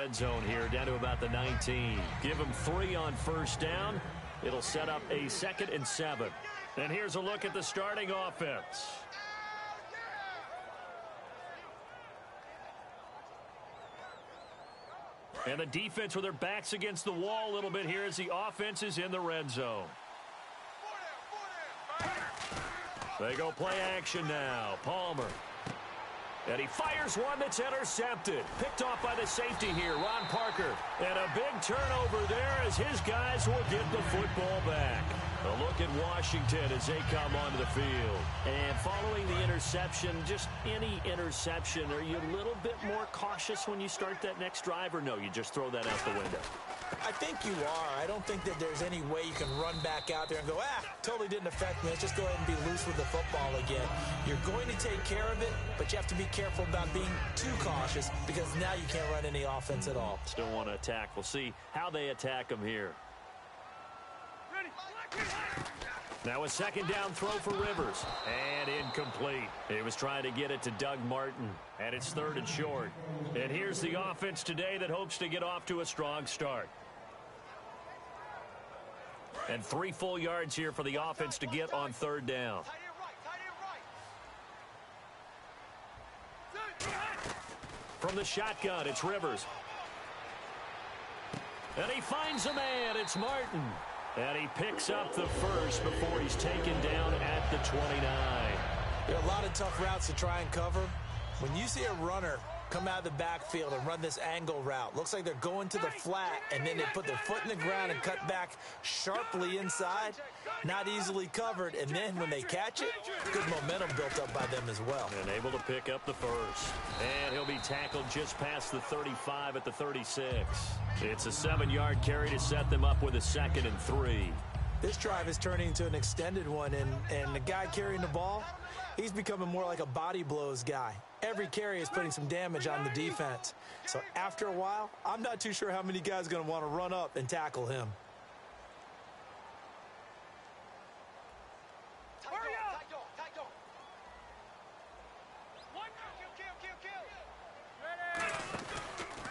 red zone here, down to about the 19. Give them 3 on first down. It'll set up a 2nd and 7. And here's a look at the starting offense. And the defense with their backs against the wall a little bit here as the offense is in the red zone. They go play action now. Palmer. And he fires one that's intercepted. Picked off by the safety here, Ron Parker. And a big turnover there as his guys will get the football back. A look at Washington as they come onto the field. And following the interception, just any interception, are you a little bit more cautious when you start that next drive, or no, you just throw that out the window? I think you are. I don't think that there's any way you can run back out there and go, totally didn't affect me. Let's just go ahead and be loose with the football again. You're going to take care of it, but you have to be careful about being too cautious because now you can't run any offense at all. Still want to attack. We'll see how they attack them here. Now a 2nd down throw for Rivers. And incomplete. He was trying to get it to Doug Martin. And it's 3rd and short. And here's the offense today that hopes to get off to a strong start. And 3 full yards here for the offense to get on 3rd down. From the shotgun, it's Rivers. And he finds a man. It's Martin. And he picks up the first before he's taken down at the 29. There are a lot of tough routes to try and cover. When you see a runner come out of the backfield and run this angle route, looks like they're going to the flat, and then they put their foot in the ground and cut back sharply inside. Not easily covered, and then when they catch it, good momentum built up by them as well. And able to pick up the first. And he'll be tackled just past the 35 at the 36. It's a 7-yard carry to set them up with a 2nd and 3. This drive is turning into an extended one, and the guy carrying the ball, he's becoming more like a body blows guy. Every carry is putting some damage on the defense. So after a while, I'm not too sure how many guys are going to want to run up and tackle him.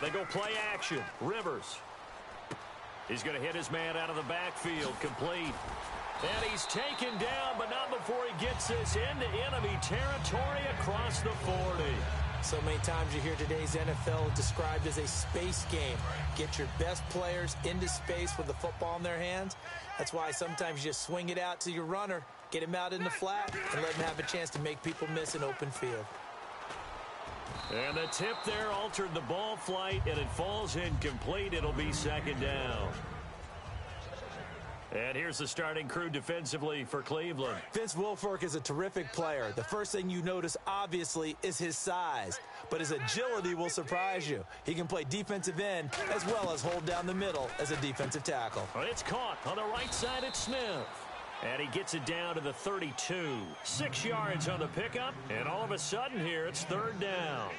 They go play action. Rivers. He's going to hit his man out of the backfield. Complete. And he's taken down, but not before he gets this into enemy territory across the 40. So many times you hear today's NFL described as a space game. Get your best players into space with the football in their hands. That's why sometimes you just swing it out to your runner, get him out in the flat, and let him have a chance to make people miss an open field. And the tip there altered the ball flight, and it falls incomplete. It'll be 2nd down. And here's the starting crew defensively for Cleveland. Vince Wilfork is a terrific player. The first thing you notice, obviously, is his size. But his agility will surprise you. He can play defensive end as well as hold down the middle as a defensive tackle. It's caught on the right side at Smith. And he gets it down to the 32. 6 yards on the pickup. And all of a sudden here, it's 3rd down.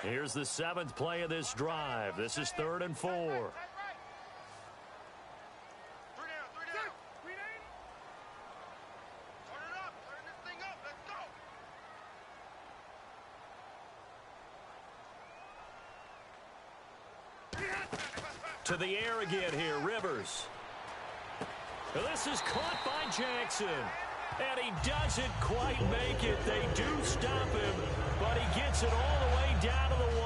Here's the 7th play of this drive. This is 3rd and 4. To the air again here, Rivers. This is caught by Jackson. And he doesn't quite make it. They do stop him, but he gets it all the way down to the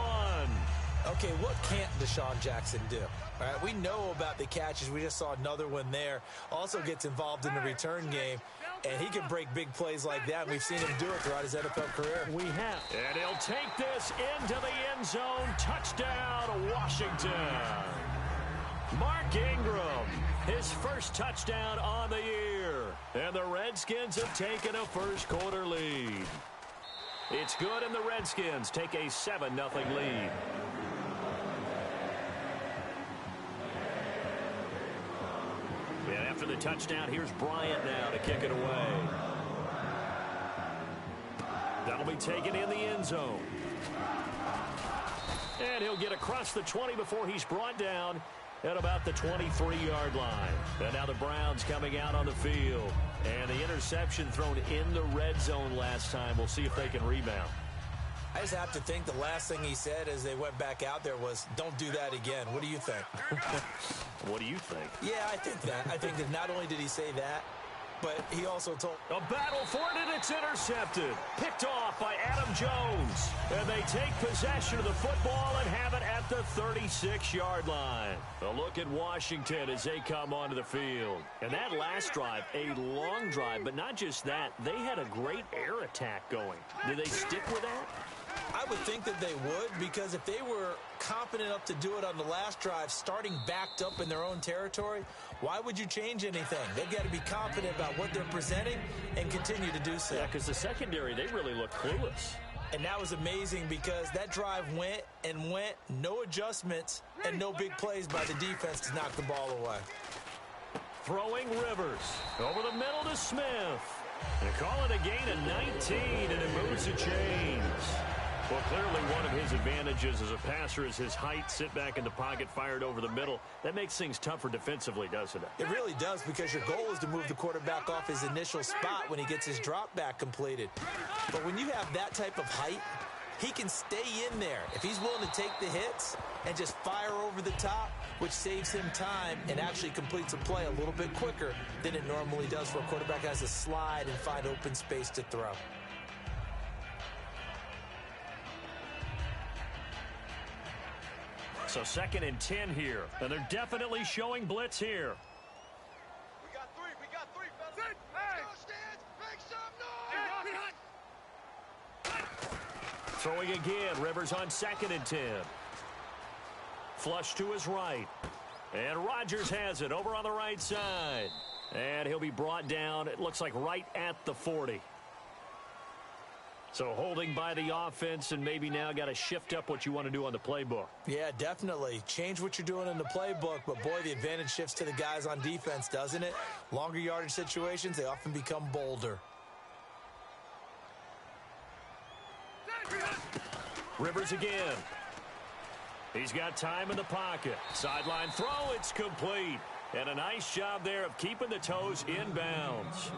1. Okay, what can't Deshaun Jackson do? All right, we know about the catches. We just saw another one there. Also gets involved in the return game, and he can break big plays like that. We've seen him do it throughout his NFL career. We have. And he'll take this into the end zone. Touchdown, Washington. Mark Ingram, his first touchdown on the year. And the Redskins have taken a first-quarter lead. It's good, and the Redskins take a 7-0 lead. And after the touchdown, here's Bryant now to kick it away. That'll be taken in the end zone. And he'll get across the 20 before he's brought down at about the 23-yard line. And now the Browns coming out on the field. And the interception thrown in the red zone last time. We'll see if they can rebound. I just have to think the last thing he said as they went back out there was, don't do that again. What do you think? What do you think? Yeah, I think that. I think that not only did he say that, but he also told... A battle for it, and it's intercepted. Picked off by Adam Jones. And they take possession of the football and have it at the 36-yard line. A look at Washington as they come onto the field. And that last drive, a long drive, but not just that. They had a great air attack going. Did they stick with that? I would think that they would, because if they were competent enough to do it on the last drive, starting backed up in their own territory, why would you change anything? They've got to be confident about what they're presenting and continue to do so. Yeah, because the secondary, they really look clueless. And that was amazing because that drive went and went, no adjustments, and no big plays by the defense to knock the ball away. Throwing Rivers over the middle to Smith. They call it a gain of 19, and it moves the chains. Well, clearly one of his advantages as a passer is his height. Sit back in the pocket, fired over the middle. That makes things tougher defensively, doesn't it? It really does, because your goal is to move the quarterback off his initial spot when he gets his drop back completed. But when you have that type of height, he can stay in there. If he's willing to take the hits and just fire over the top, which saves him time and actually completes a play a little bit quicker than it normally does for a quarterback has to slide and find open space to throw. So 2nd and 10 here, and they're definitely showing blitz here. We got three, fellas. Hey. Go, Stans, make some noise. Throwing again, Rivers on 2nd and 10. Flush to his right. And Rodgers has it over on the right side. And he'll be brought down, it looks like right at the 40. So holding by the offense, and maybe now got to shift up what you want to do on the playbook. Yeah, definitely. Change what you're doing in the playbook, but boy, the advantage shifts to the guys on defense, doesn't it? Longer yardage situations, they often become bolder. Rivers again. He's got time in the pocket. Sideline throw, it's complete. And a nice job there of keeping the toes in bounds.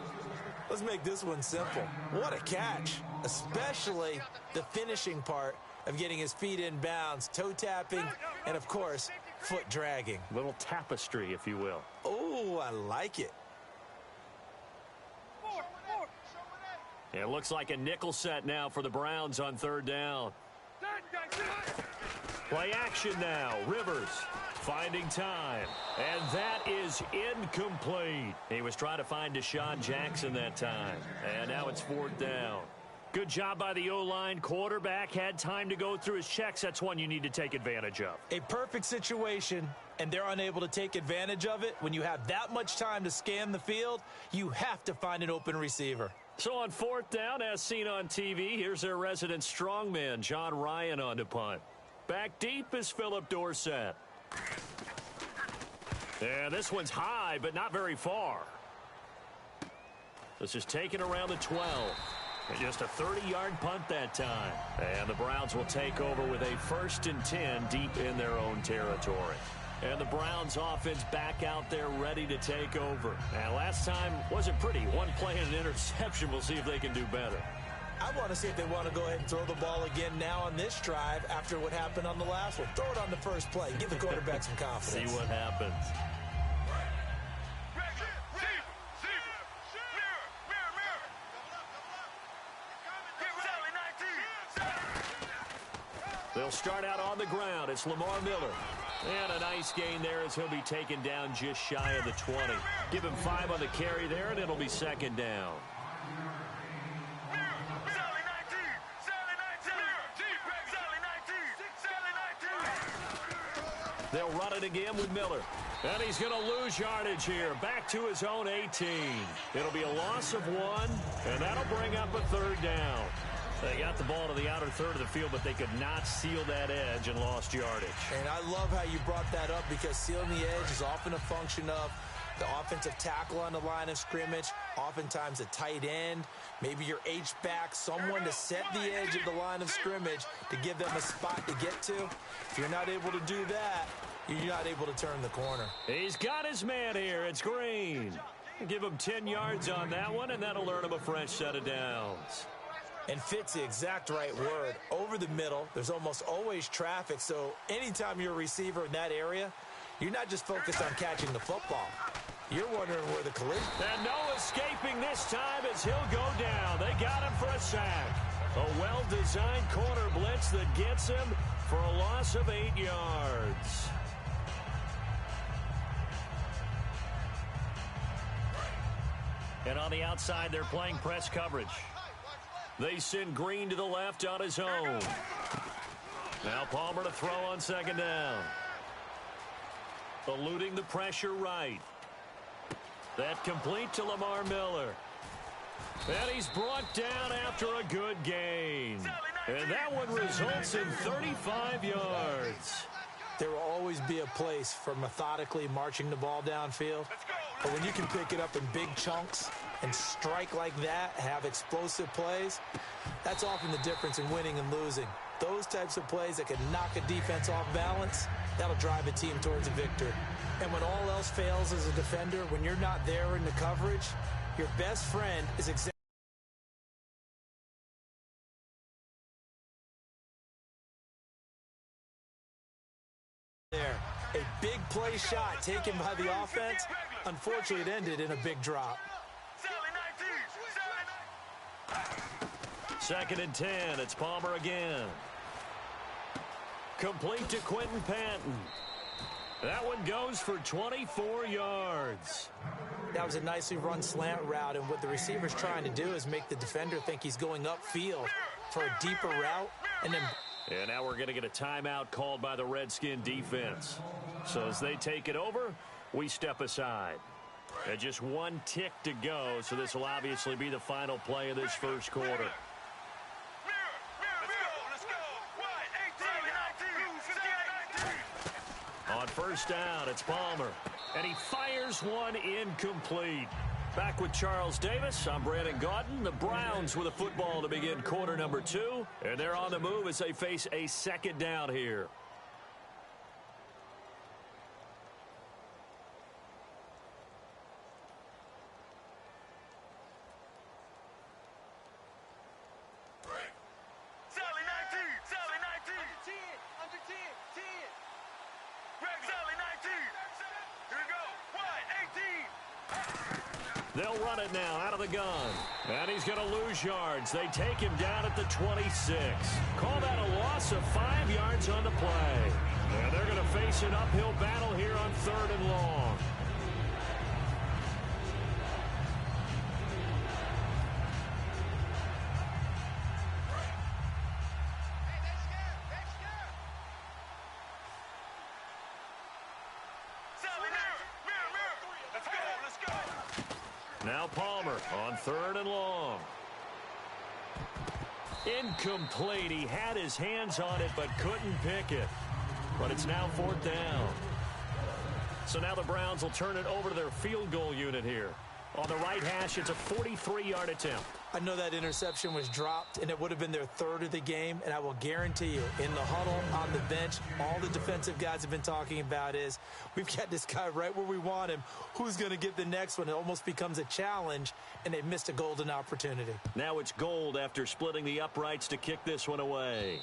Let's make this one simple. What a catch, especially the finishing part of getting his feet in bounds, toe tapping, and, of course, foot dragging. Little tapestry, if you will. Oh, I like it. It looks like a nickel set now for the Browns on 3rd down. Play action now. Rivers finding time. And that is incomplete. He was trying to find Deshaun Jackson that time. And now it's 4th down. Good job by the O-line. Quarterback had time to go through his checks. That's one you need to take advantage of. A perfect situation, and they're unable to take advantage of it. When you have that much time to scan the field, you have to find an open receiver. So on 4th down, as seen on TV, here's their resident strongman, John Ryan, on to punt. Back deep is Philip Dorsett. And this one's high, but not very far. This is taken around the 12. And just a 30-yard punt that time. And the Browns will take over with a 1st and 10 deep in their own territory. And the Browns offense back out there ready to take over. And last time wasn't pretty. One play and an interception. We'll see if they can do better. I want to see if they want to go ahead and throw the ball again now on this drive after what happened on the last one. Throw it on the first play. Give the quarterback some confidence. See what happens. They'll start out on the ground. It's Lamar Miller. And a nice gain there as he'll be taken down just shy of the 20. Give him 5 on the carry there, and it'll be 2nd down. They'll run it again with Miller. And he's going to lose yardage here. Back to his own 18. It'll be a loss of 1, and that'll bring up a 3rd down. They got the ball to the outer third of the field, but they could not seal that edge and lost yardage. And I love how you brought that up, because sealing the edge is often a function of the offensive tackle on the line of scrimmage, oftentimes a tight end, maybe your H-back, someone to set the edge of the line of scrimmage to give them a spot to get to. If you're not able to do that, you're not able to turn the corner. He's got his man here. It's Green. Give him 10 yards on that one, and that'll earn him a fresh set of downs. And fit's the exact right word. Over the middle, there's almost always traffic, so anytime you're a receiver in that area, you're not just focused on catching the football. You're wondering where the collision... And no escaping this time as he'll go down. They got him for a sack. A well-designed corner blitz that gets him for a loss of 8 yards. And on the outside, they're playing press coverage. They send Green to the left on his own. Now Palmer to throw on second down. Eluding the pressure right. That complete to Lamar Miller. And he's brought down after a good gain. And that one results in 35 yards. There will always be a place for methodically marching the ball downfield. But when you can pick it up in big chunks and strike like that, have explosive plays, that's often the difference in winning and losing. Those types of plays that can knock a defense off balance, that'll drive a team towards a victory. And when all else fails as a defender, when you're not there in the coverage, your best friend is exactly there. A big play shot taken by the offense. Unfortunately, it ended in a big drop. Second and 10. It's Palmer again. Complete to Quentin Patton. That one goes for 24 yards. That was a nicely run slant route, and what the receiver's trying to do is make the defender think he's going upfield for a deeper route. And now we're going to get a timeout called by the Redskin defense. So as they take it over, we step aside. And just one tick to go, so this will obviously be the final play of this first quarter. On first down, it's Palmer. And he fires one incomplete. Back with Charles Davis, I'm Brandon Gaudin. The Browns with a football to begin quarter number 2. And they're on the move as they face a second down here. They'll run it now out of the gun. And he's going to lose yards. They take him down at the 26. Call that a loss of 5 yards on the play. And they're going to face an uphill battle here on third and long. Now Palmer on third and long. Incomplete. He had his hands on it but couldn't pick it. But it's now fourth down. So now the Browns will turn it over to their field goal unit here. On the right hash, it's a 43-yard attempt. I know that interception was dropped, and it would have been their third of the game, and I will guarantee you, in the huddle, on the bench, all the defensive guys have been talking about is, we've got this guy right where we want him. Who's going to get the next one? It almost becomes a challenge, and they've missed a golden opportunity. Now it's Gold after splitting the uprights to kick this one away.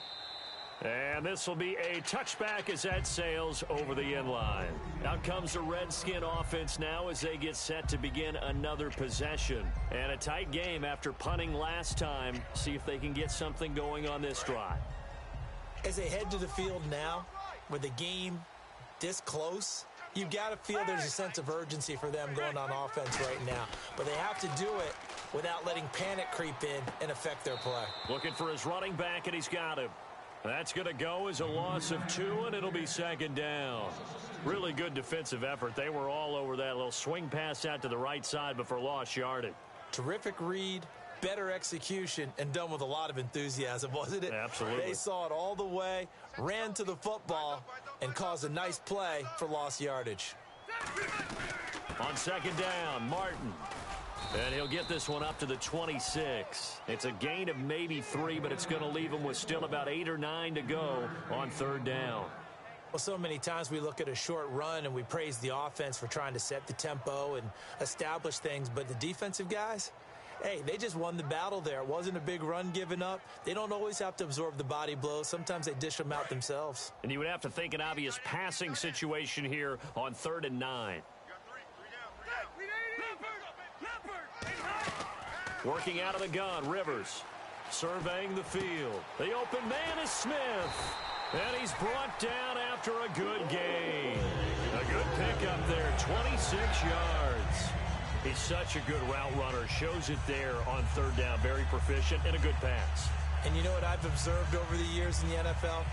And this will be a touchback as that sails over the end line. Out comes the Redskin offense now as they get set to begin another possession. And a tight game after punting last time. See if they can get something going on this drive. As they head to the field now, with the game this close, you've got to feel there's a sense of urgency for them going on offense right now. But they have to do it without letting panic creep in and affect their play. Looking for his running back, and he's got him. That's going to go as a loss of 2, and it'll be second down. Really good defensive effort. They were all over that little swing pass out to the right side before lost yardage. Terrific read, better execution, and done with a lot of enthusiasm, wasn't it? Absolutely. They saw it all the way, ran to the football, and caused a nice play for lost yardage. On second down, Martin. And he'll get this one up to the 26. It's a gain of maybe 3, but it's going to leave him with still about 8 or 9 to go on third down. Well, so many times we look at a short run and we praise the offense for trying to set the tempo and establish things, but the defensive guys, Hey, they just won the battle there. It wasn't a big run given up. They don't always have to absorb the body blows. Sometimes they dish them out themselves. And you would have to think an obvious passing situation here on 3rd and 9. Working out of the gun, Rivers. Surveying the field. The open man is Smith. And he's brought down after a good gain. A good pickup there, 26 yards. He's such a good route runner. Shows it there on 3rd down. Very proficient and a good pass. And you know what I've observed over the years in the NFL?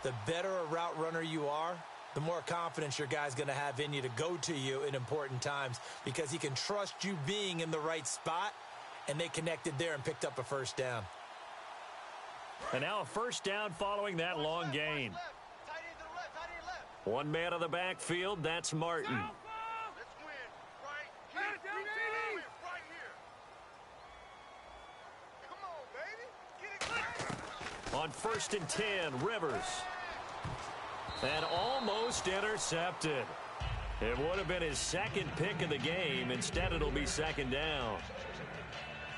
The better a route runner you are, the more confidence your guy's going to have in you to go to you in important times because he can trust you being in the right spot, and they connected there and picked up a first down. And now a first down following that long gain. One man on the backfield, that's Martin. On 1st and 10, Rivers. And almost intercepted. It would have been his second pick of the game. Instead, it'll be 2nd down.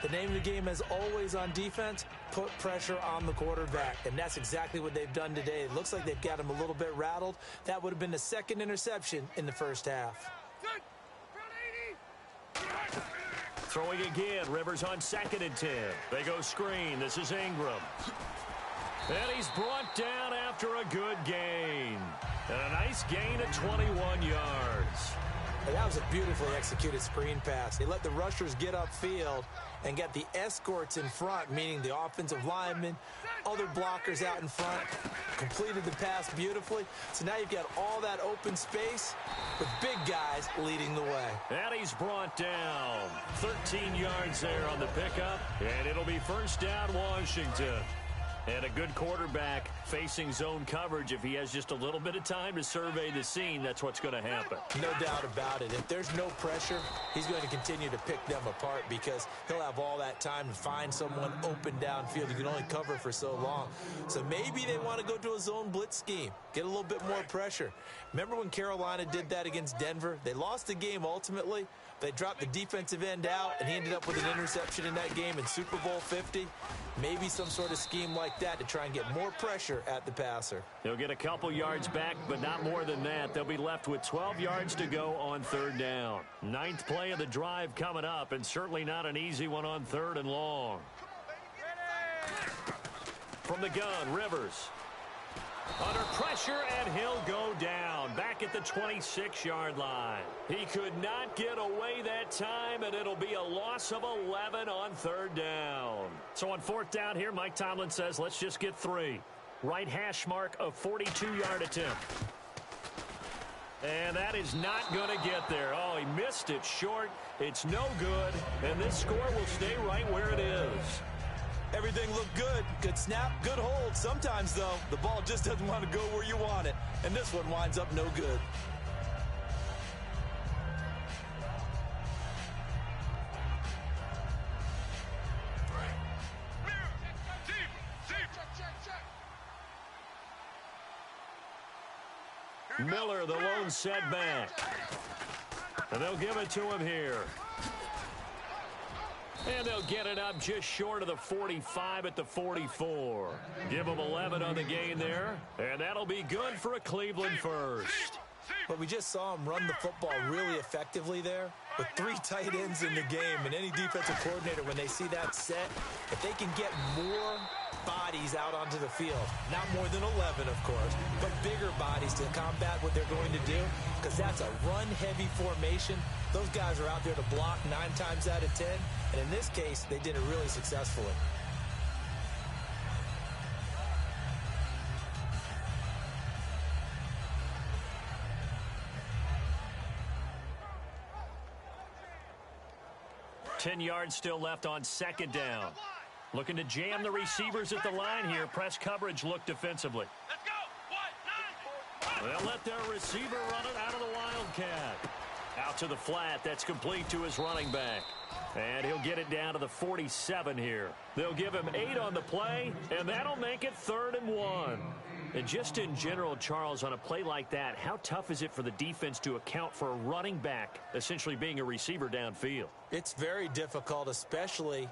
The name of the game, as always on defense, put pressure on the quarterback. And that's exactly what they've done today. It looks like they've got him a little bit rattled. That would have been the 2nd interception in the first half. Throwing again, Rivers on 2nd and 10. They go screen. This is Ingram. And he's brought down after a good gain. And a nice gain of 21 yards. And that was a beautifully executed screen pass. They let the rushers get upfield and got the escorts in front, meaning the offensive linemen, other blockers out in front, completed the pass beautifully. So now you've got all that open space with big guys leading the way. And he's brought down 13 yards there on the pickup. And it'll be first down, Washington. And a good quarterback facing zone coverage. If he has just a little bit of time to survey the scene, that's what's going to happen. No doubt about it. If there's no pressure, he's going to continue to pick them apart because he'll have all that time to find someone open downfield. You can only cover for so long. So maybe they want to go to a zone blitz scheme, get a little bit more pressure. Remember when Carolina did that against Denver? They lost the game ultimately. They dropped the defensive end out, and he ended up with an interception in that game in Super Bowl 50. Maybe some sort of scheme like that to try and get more pressure at the passer. They'll get a couple yards back, but not more than that. They'll be left with 12 yards to go on 3rd down. 9th play of the drive coming up, and certainly not an easy one on 3rd and long. From the gun, Rivers. Under pressure, and he'll go down back at the 26-yard line. He could not get away that time, and it'll be a loss of 11 on 3rd down. So on 4th down here, Mike Tomlin says, let's just get 3. Right hash mark of 42-yard attempt. And that is not going to get there. Oh, he missed it short. It's no good, and this score will stay right where it is. Everything looked good. Good snap, good hold. Sometimes, though, the ball just doesn't want to go where you want it. And this one winds up no good. Miller, the lone setback. And they'll give it to him here. And they'll get it up just short of the 45 at the 44. Give them 11 on the gain there. And that'll be good for a Cleveland first. But we just saw him run the football really effectively there. with 3 tight ends in the game, and any defensive coordinator, when they see that set, if they can get more bodies out onto the field, not more than 11, of course, but bigger bodies to combat what they're going to do, because that's a run-heavy formation. Those guys are out there to block 9 times out of 10, and in this case, they did it really successfully. Ten yards still left on second down. Looking to jam the receivers at the line here. Press coverage look defensively. They'll let their receiver run it out of the Wildcat. Out to the flat. That's complete to his running back. And he'll get it down to the 47 here. They'll give him 8 on the play, and that'll make it 3rd and 1. And just in general, Charles, on a play like that, how tough is it for the defense to account for a running back essentially being a receiver downfield? It's very difficult, especially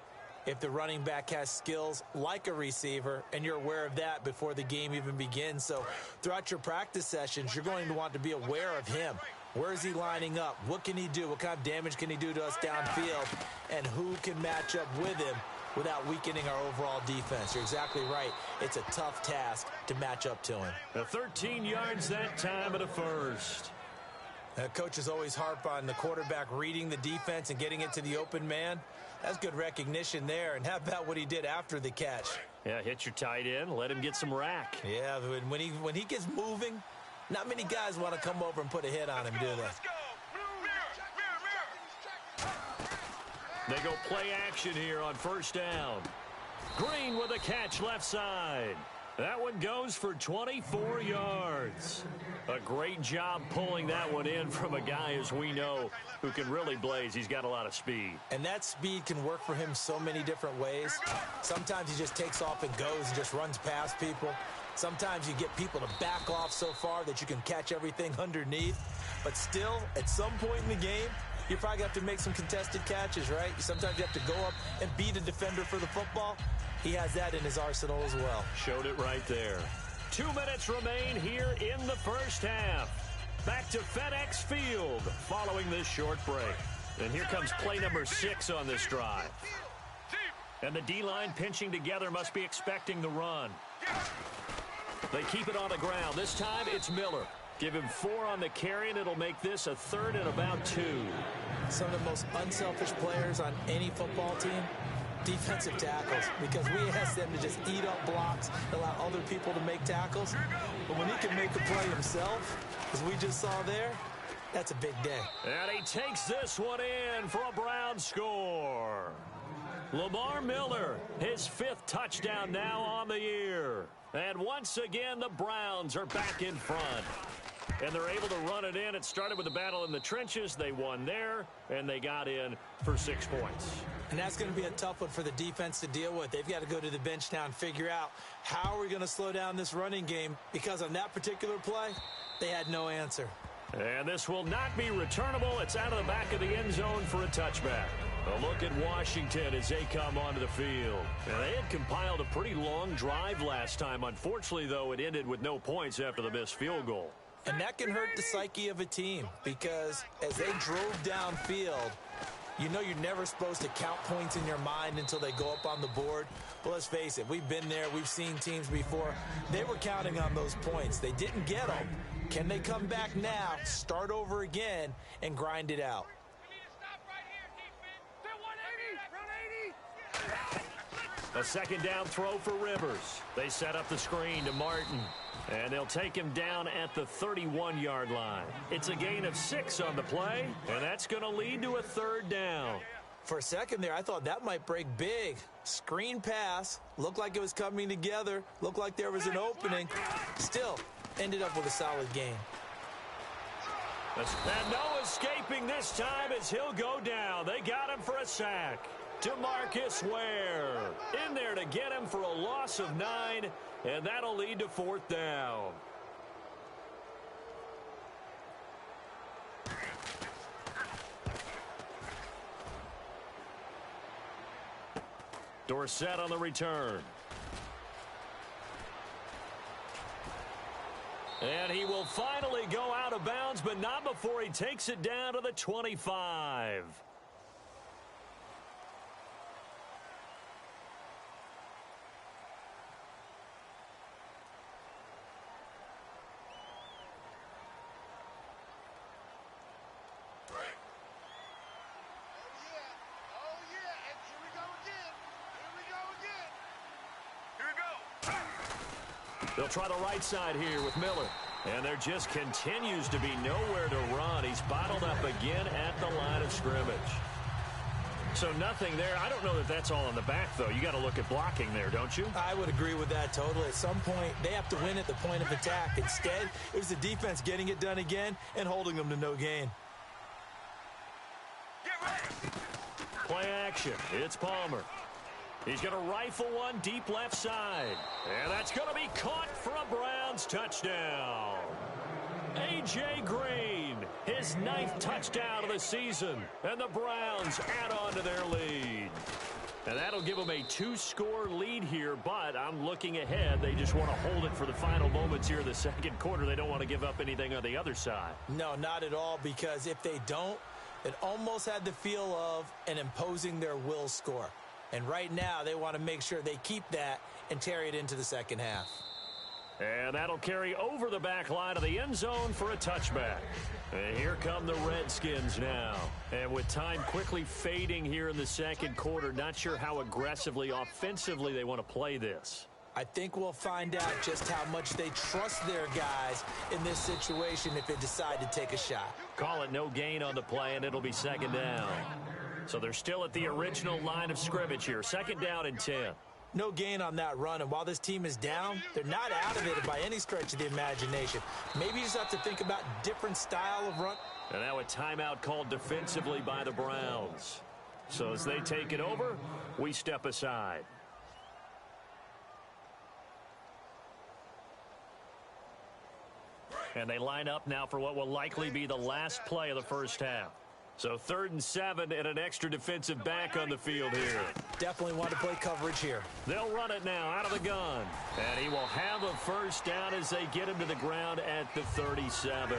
if the running back has skills like a receiver, and you're aware of that before the game even begins. So throughout your practice sessions, you're going to want to be aware of him. Where is he lining up? What can he do? What kind of damage can he do to us downfield? And who can match up with him without weakening our overall defense? You're exactly right. It's a tough task to match up to him. 13 yards that time at a first. Coaches always harp on the quarterback reading the defense and getting it to the open man. That's good recognition there. And how about what he did after the catch? Yeah, hit your tight end, let him get some rack. Yeah, when he gets moving, not many guys want to come over and put a hit on him, do they? They go play action here on first down. Green with a catch left side. That one goes for 24 yards. A great job pulling that one in from a guy, as we know, who can really blaze. He's got a lot of speed. And that speed can work for him so many different ways. Sometimes he just takes off and goes and just runs past people. Sometimes you get people to back off so far that you can catch everything underneath. But still, at some point in the game, you probably have to make some contested catches, right? Sometimes you have to go up and beat a defender for the football. He has that in his arsenal as well. Showed it right there. 2 minutes remain here in the first half. Back to FedEx Field following this short break. And here comes play number 6 on this drive. And the D-line pinching together must be expecting the run. They keep it on the ground. This time it's Miller. Give him 4 on the carry, and it'll make this a 3rd and about 2. Some of the most unselfish players on any football team, defensive tackles, because we ask them to just eat up blocks, allow other people to make tackles. But when he can make the play himself, as we just saw there, that's a big day. And he takes this one in for a Brown score. Lamar Miller, his 5th touchdown now on the year. And once again, the Browns are back in front. And they're able to run it in. It started with a battle in the trenches. They won there, and they got in for 6 points. And that's going to be a tough one for the defense to deal with. They've got to go to the bench now and figure out how are we going to slow down this running game, because on that particular play, they had no answer. And this will not be returnable. It's out of the back of the end zone for a touchback. A look at Washington as they come onto the field. And they had compiled a pretty long drive last time. Unfortunately, though, it ended with no points after the missed field goal. And that can hurt the psyche of a team, because as they drove downfield, you know you're never supposed to count points in your mind until they go up on the board. But let's face it, we've been there. We've seen teams before. They were counting on those points. They didn't get them. Can they come back now, start over again, and grind it out? A second down throw for Rivers. They set up the screen to Martin. And they'll take him down at the 31-yard line. It's a gain of 6 on the play, and that's going to lead to a 3rd down. For a second there, I thought that might break big. Screen pass. Looked like it was coming together. Looked like there was an opening. Still, ended up with a solid gain. And no escaping this time as he'll go down. They got him for a sack. DeMarcus Ware in there to get him for a loss of 9, and that'll lead to 4th down. Dorsett on the return. And he will finally go out of bounds, but not before he takes it down to the 25. They'll try the right side here with Miller. And there just continues to be nowhere to run. He's bottled up again at the line of scrimmage. So nothing there. I don't know that that's all in the back, though. You got to look at blocking there, don't you? I would agree with that totally. At some point, they have to win at the point of attack. Instead, it was the defense getting it done again and holding them to no gain. Play action. It's Palmer. He's going to rifle one deep left side. And that's going to be caught for a Browns touchdown. A.J. Green, his 9th touchdown of the season. And the Browns add on to their lead. And that'll give them a 2-score lead here, but I'm looking ahead. They just want to hold it for the final moments here in the second quarter. They don't want to give up anything on the other side. No, not at all, because if they don't, it almost had the feel of an imposing their will score. And right now, they want to make sure they keep that and carry it into the second half. And that'll carry over the back line of the end zone for a touchback. And here come the Redskins now. And with time quickly fading here in the second quarter, not sure how aggressively, offensively they want to play this. I think we'll find out just how much they trust their guys in this situation if they decide to take a shot. Call it no gain on the play, and it'll be second down. So they're still at the original line of scrimmage here. Second down and 10. No gain on that run, and while this team is down, they're not out of it by any stretch of the imagination. Maybe you just have to think about different style of run. And now a timeout called defensively by the Browns. So as they take it over, we step aside. And they line up now for what will likely be the last play of the first half. So 3rd and 7 and an extra defensive back on the field here. Definitely want to play coverage here. They'll run it now out of the gun. And he will have a first down as they get him to the ground at the 37.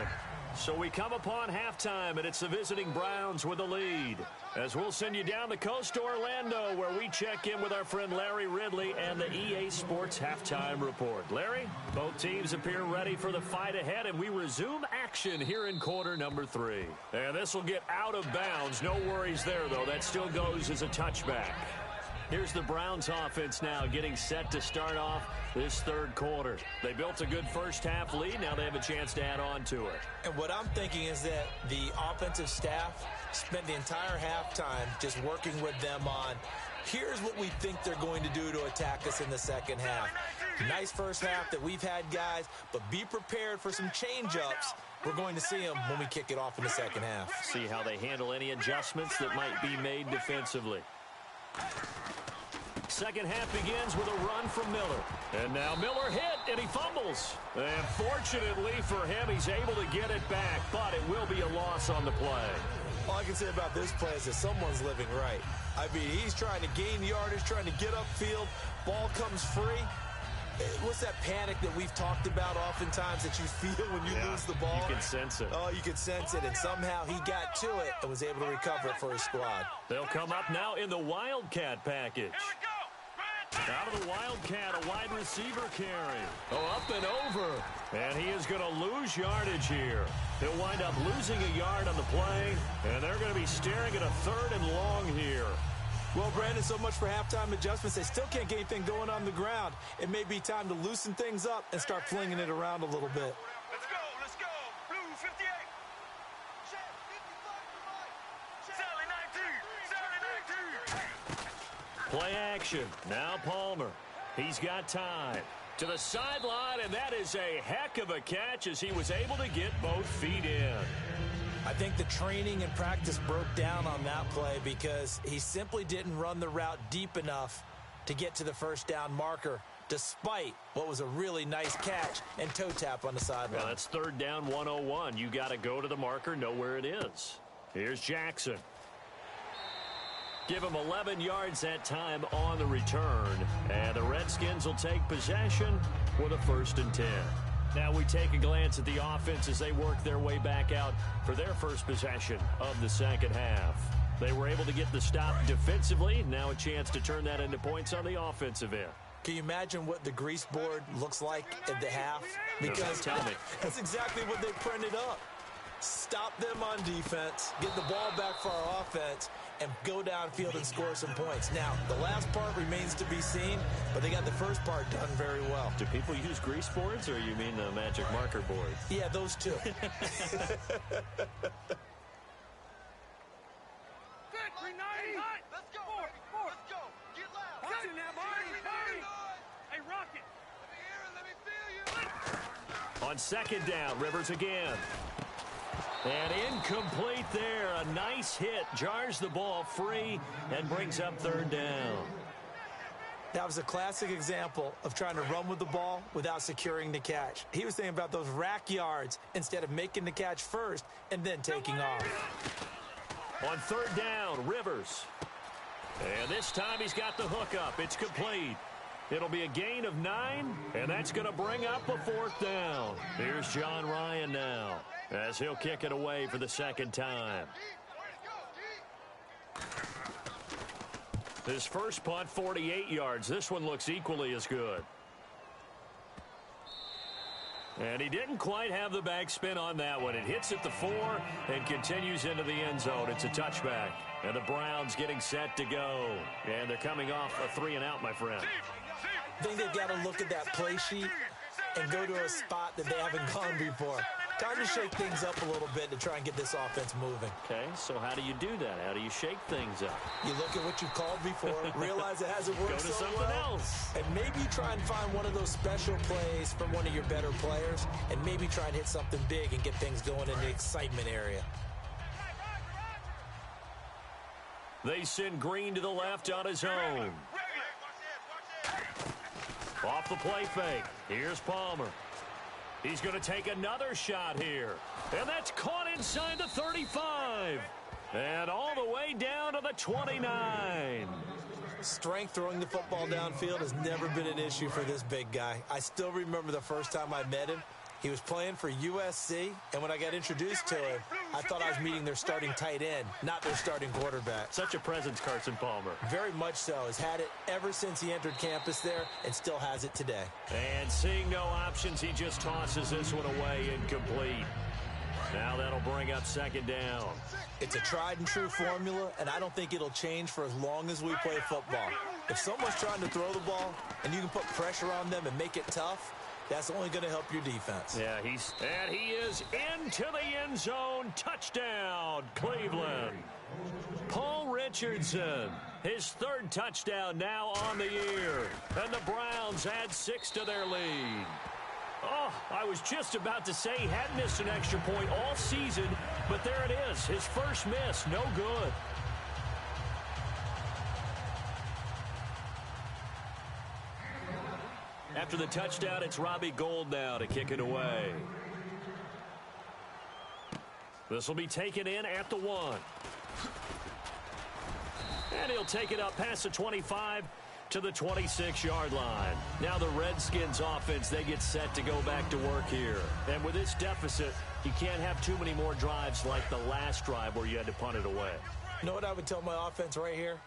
So we come upon halftime, and it's the visiting Browns with the lead. As we'll send you down the coast to Orlando, where we check in with our friend Larry Ridley and the EA Sports Halftime Report. Larry, both teams appear ready for the fight ahead, and we resume action here in quarter number 3. And this will get out of bounds. No worries there, though. That still goes as a touchback. Here's the Browns offense now getting set to start off this third quarter. They built a good first half lead. Now they have a chance to add on to it. And what I'm thinking is that the offensive staff spent the entire halftime just working with them on, here's what we think they're going to do to attack us in the second half. Nice first half that we've had, guys, but be prepared for some change-ups. We're going to see them when we kick it off in the second half. See how they handle any adjustments that might be made defensively. Second half begins with a run from Miller. And now Miller hit, and he fumbles. And fortunately for him, he's able to get it back, but it will be a loss on the play. All I can say about this play is that someone's living right. I mean, he's trying to gain yardage, trying to get upfield. Ball comes free. What's that panic that we've talked about oftentimes that you feel when you lose the ball? You can sense it. Oh, you can sense it, and somehow he got to it and was able to recover it for his squad. They'll come up now in the Wildcat package. Out of the Wildcat, a wide receiver carry. Oh, up and over. And he is going to lose yardage here. He'll wind up losing a yard on the play, and they're going to be staring at a 3rd and long here. Well, Brandon, so much for halftime adjustments. They still can't get anything going on the ground. It may be time to loosen things up and start flinging it around a little bit. Let's go, let's go. Blue 58. Sally 19. Play action. Now Palmer. He's got time. To the sideline, and that is a heck of a catch as he was able to get both feet in. I think the training and practice broke down on that play because he simply didn't run the route deep enough to get to the first down marker, despite what was a really nice catch and toe tap on the sideline. Well, that's 3rd down 101. You got to go to the marker, know where it is. Here's Jackson. Give him 11 yards that time on the return. And the Redskins will take possession with a 1st and 10. Now we take a glance at the offense as they work their way back out for their first possession of the second half. They were able to get the stop defensively. Now a chance to turn that into points on the offensive end. Can you imagine what the grease board looks like at the half? Because tell me. That's exactly what they printed up. Stop them on defense, get the ball back for our offense, and go downfield and score some points. Now, the last part remains to be seen, but they got the first part done very well. Do people use grease boards, or you mean the magic marker boards? Yeah, those two. Let's go, baby. Let's go. Get loud. Watch it now, Barney. Hey, Rocket. Let me hear it. Let me feel you. On second down, Rivers again. And incomplete there. A nice hit. Jars the ball free and brings up third down. That was a classic example of trying to run with the ball without securing the catch. He was thinking about those rack yards instead of making the catch first and then taking off. On third down, Rivers. And this time he's got the hook up. It's complete. It'll be a gain of 9, and that's going to bring up a fourth down. Here's John Ryan now as he'll kick it away for the second time. His first punt, 48 yards. This one looks equally as good. And he didn't quite have the backspin on that one. It hits at the 4 and continues into the end zone. It's a touchback. And the Browns getting set to go. And they're coming off a 3-and-out, my friend. I think they've got to look at that play sheet and go to a spot that they haven't gone before. Time to shake things up a little bit to try and get this offense moving. Okay, so how do you do that? How do you shake things up? You look at what you've called before, realize it hasn't worked Go to so something well, else. and maybe try and find one of those special plays from one of your better players, and maybe try and hit something big and get things going in the excitement area. They send Green to the left on his own. Off the play fake. Here's Palmer. He's going to take another shot here. And that's caught inside the 35. And all the way down to the 29. Strength throwing the football downfield has never been an issue for this big guy. I still remember the first time I met him. He was playing for USC, and when I got introduced to him, I thought I was meeting their starting tight end, not their starting quarterback. Such a presence, Carson Palmer. Very much so. Has had it ever since he entered campus there and still has it today. And seeing no options, he just tosses this one away incomplete. Now that'll bring up second down. It's a tried and true formula, and I don't think it'll change for as long as we play football. If someone's trying to throw the ball and you can put pressure on them and make it tough, that's only going to help your defense. Yeah, he is into the end zone. Touchdown, Cleveland. Paul Richardson, his third touchdown now on the year. And the Browns add 6 to their lead. Oh, I was just about to say he hadn't missed an extra point all season, but there it is. His first miss, no good. After the touchdown, it's Robbie Gould now to kick it away. This will be taken in at the 1. And he'll take it up past the 25 to the 26-yard line. Now the Redskins offense, they get set to go back to work here. And with this deficit, you can't have too many more drives like the last drive where you had to punt it away. You know what I would tell my offense right here?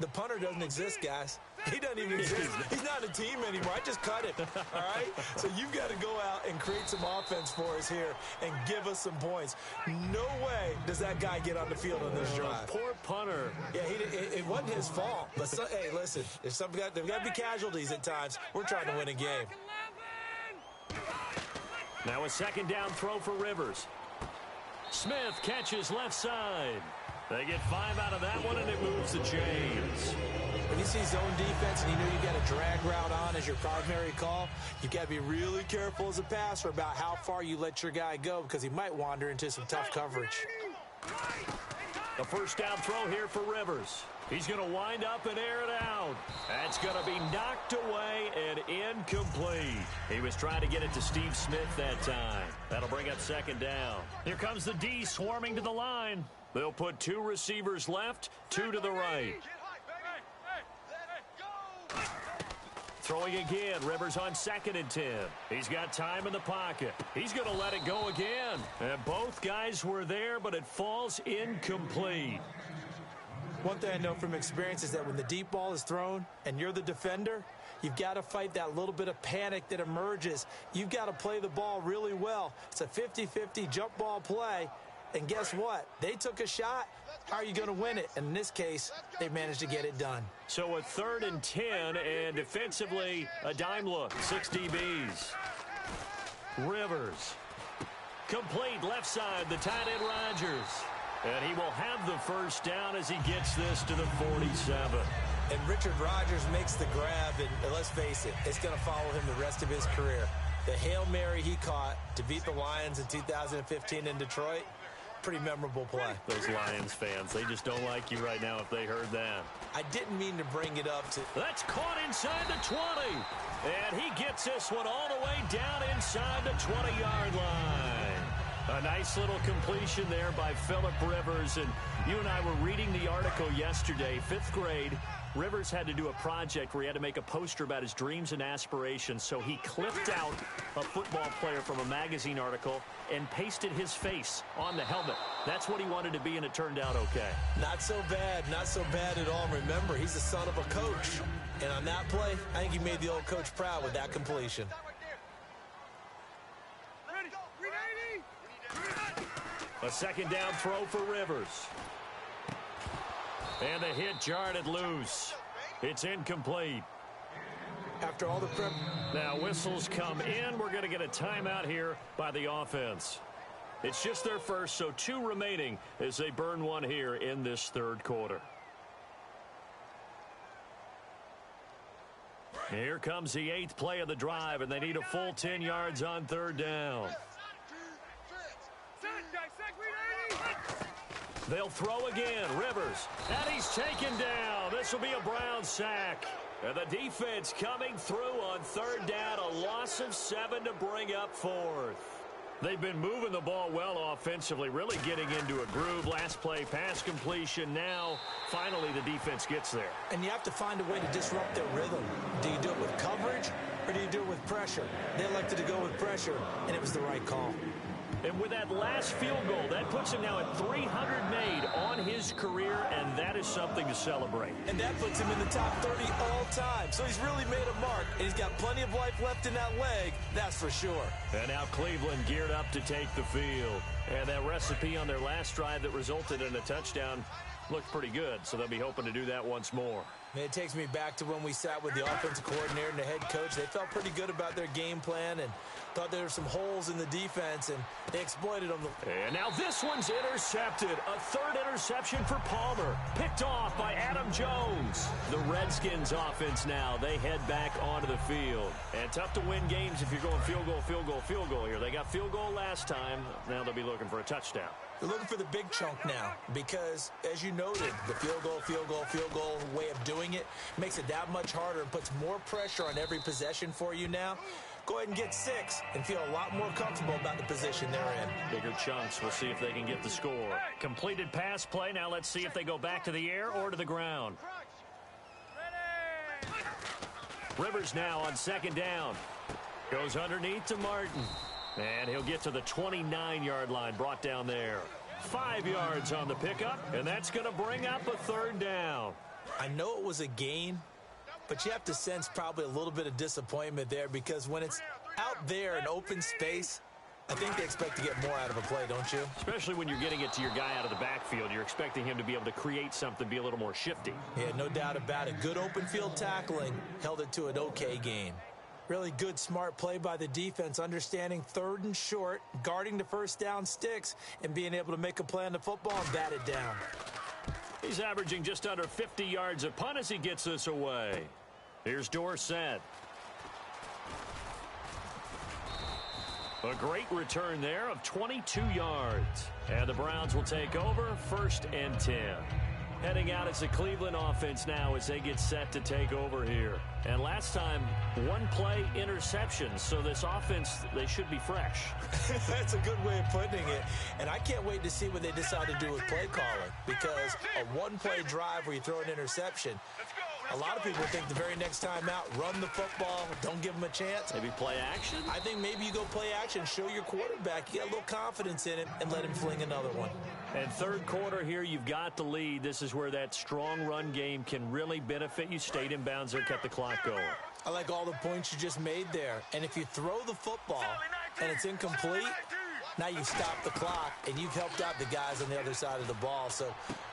The punter doesn't exist, guys. He doesn't even exist. He's not a team anymore. I just cut him, all right? So you've got to go out and create some offense for us here and give us some points. No way does that guy get on the field on this drive. Poor punter. Yeah, it wasn't his fault. But, hey, listen, there's got to be casualties at times. We're trying to win a game. Now a second down throw for Rivers. Smith catches left side. They get 5 out of that one, and it moves the chains. When you see zone defense and you know you got a drag route on as your primary call, you got to be really careful as a passer about how far you let your guy go because he might wander into some tough coverage. The first down throw here for Rivers. He's going to wind up and air it out. That's going to be knocked away and incomplete. He was trying to get it to Steve Smith that time. That'll bring up second down. Here comes the D swarming to the line. They'll put 2 receivers left, 2 to the right. Throwing again. Rivers on 2nd and 10. He's got time in the pocket. He's going to let it go again. And both guys were there, but it falls incomplete. One thing I know from experience is that when the deep ball is thrown and you're the defender, you've got to fight that little bit of panic that emerges. You've got to play the ball really well. It's a 50-50 jump ball play. And guess what? They took a shot. How are you going to win it? And in this case, they managed to get it done. So a 3rd and 10, and defensively, a dime look. 6 DBs. Rivers. Complete left side, the tight end Rodgers. And he will have the first down as he gets this to the 47. And Richard Rodgers makes the grab, and let's face it, it's going to follow him the rest of his career. The Hail Mary he caught to beat the Lions in 2015 in Detroit, pretty memorable play. Those Lions fans, they just don't like you right now if they heard that. I didn't mean to bring it up to... That's caught inside the 20. And he gets this one all the way down inside the 20-yard line. A nice little completion there by Phillip Rivers. And you and I were reading the article yesterday, 5th grade. Rivers had to do a project where he had to make a poster about his dreams and aspirations. So he clipped out a football player from a magazine article and pasted his face on the helmet. That's what he wanted to be, and it turned out okay. Not so bad at all. Remember, he's the son of a coach. And on that play, I think he made the old coach proud with that completion. A 2nd down throw for Rivers. And the hit jarred it loose. It's incomplete. After all the prep. Now whistles come in. We're going to get a timeout here by the offense. It's just their first, so 2 remaining as they burn one here in this 3rd quarter. Here comes the 8th play of the drive, and they need a full 10 yards on 3rd down. They'll throw again. Rivers. And he's taken down. This will be a Brown sack. And the defense coming through on 3rd down. A loss of 7 to bring up 4th. They've been moving the ball well offensively, really getting into a groove. Last play, pass completion. Now, finally, the defense gets there. And you have to find a way to disrupt their rhythm. Do you do it with coverage, or do you do it with pressure? They elected to go with pressure, and it was the right call. And with that last field goal, that puts him now at 300 made on his career, and that is something to celebrate. And that puts him in the top 30 all time. So he's really made a mark, and he's got plenty of life left in that leg, that's for sure. And now Cleveland geared up to take the field. And that recipe on their last drive that resulted in a touchdown looked pretty good, so they'll be hoping to do that once more. And it takes me back to when we sat with the offensive coordinator and the head coach. They felt pretty good about their game plan and thought there were some holes in the defense, and they exploited them. And now this one's intercepted. A 3rd interception for Palmer. Picked off by Adam Jones. The Redskins offense now, they head back onto the field. And tough to win games if you're going field goal, field goal, field goal here. They got field goal last time. Now they'll be looking for a touchdown. They're looking for the big chunk now because, as you noted, the field goal way of doing it makes it that much harder and puts more pressure on every possession for you now. Go ahead and get 6 and feel a lot more comfortable about the position they're in. Bigger chunks. We'll see if they can get the score. Completed pass play. Now let's see if they go back to the air or to the ground. Rivers now on 2nd down. Goes underneath to Martin. And he'll get to the 29-yard line, brought down there. 5 yards on the pickup, and that's going to bring up a 3rd down. I know it was a gain, but you have to sense probably a little bit of disappointment there because when it's out there in open space, I think they expect to get more out of a play, don't you? Especially when you're getting it to your guy out of the backfield. You're expecting him to be able to create something, be a little more shifty. Yeah, no doubt about it. Good open field tackling held it to an okay gain. Really good, smart play by the defense, understanding 3rd and short, guarding the 1st down sticks, and being able to make a play on the football and bat it down. He's averaging just under 50 yards a punt as he gets this away. Here's Dorsett. A great return there of 22 yards. And the Browns will take over 1st and 10. Heading out as the Cleveland offense now as they get set to take over here. And last time, 1 play interception. So this offense, they should be fresh. That's a good way of putting it. And I can't wait to see what they decide to do with play calling. Because a 1-play drive where you throw an interception, A lot of people think the very next time out, run the football, don't give them a chance. Maybe play action? I think maybe you go play action, show your quarterback, you get a little confidence in him, and let him fling another one. And third quarter here, you've got the lead. This is where that strong run game can really benefit you. Stayed in bounds there, kept the clock going. I like all the points you just made there. And if you throw the football and it's incomplete, now you've stopped the clock and you've helped out the guys on the other side of the ball. So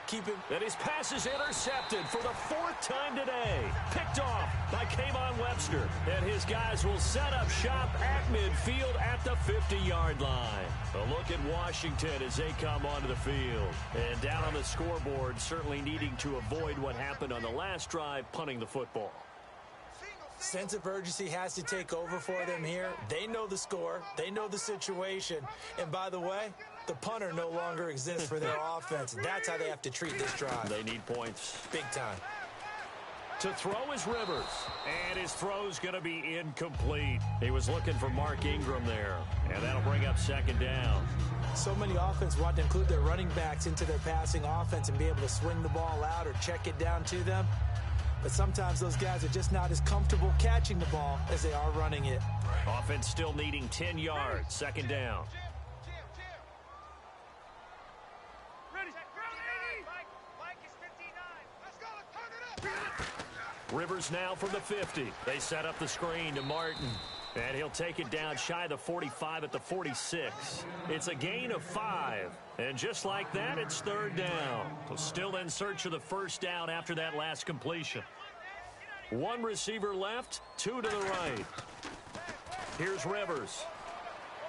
keep it. And his pass is intercepted for the fourth time today. Picked off by Kayvon Webster. And his guys will set up shop at midfield at the 50-yard line. A look at Washington as they come onto the field. And down on the scoreboard, certainly needing to avoid what happened on the last drive, punting the football. Sense of urgency has to take over for them here. They know the score. They know the situation. And by the way, the punter no longer exists for their offense. That's how they have to treat this drive. They need points. Big time. To throw is Rivers. And his throw's going to be incomplete. He was looking for Mark Ingram there. And that'll bring up second down. So many offenses want to include their running backs into their passing offense and be able to swing the ball out or check it down to them. But sometimes those guys are just not as comfortable catching the ball as they are running it. Offense still needing 10 yards. Second down. Ready. Mike is 59. Let's go. Turn it up. Rivers now from the 50. They set up the screen to Martin. And he'll take it down shy of the 45 at the 46. It's a gain of 5. And just like that, it's third down. So still in search of the first down after that last completion. One receiver left, two to the right. Here's Rivers.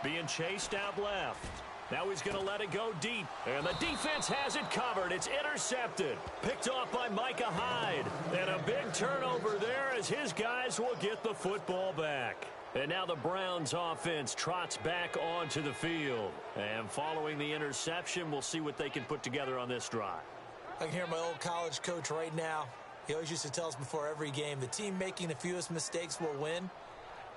Being chased out left. Now he's going to let it go deep. And the defense has it covered. It's intercepted. Picked off by Micah Hyde. And a big turnover there as his guys will get the football back. And now the Browns offense trots back onto the field. And following the interception, we'll see what they can put together on this drive. I can hear my old college coach right now. He always used to tell us before every game, the team making the fewest mistakes will win.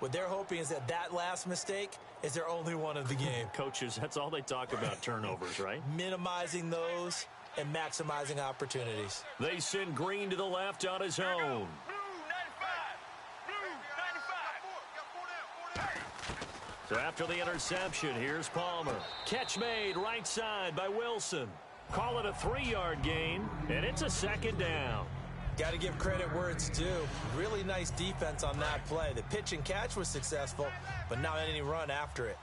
What they're hoping is that that last mistake is their only one of the game. Coaches, that's all they talk about, turnovers, right? Minimizing those and maximizing opportunities. They send Green to the left on his own. So after the interception, here's Palmer. Catch made right side by Wilson. Call it a 3-yard gain, and it's a second down. Got to give credit where it's due. Really nice defense on that play. The pitch and catch was successful, but not any run after it.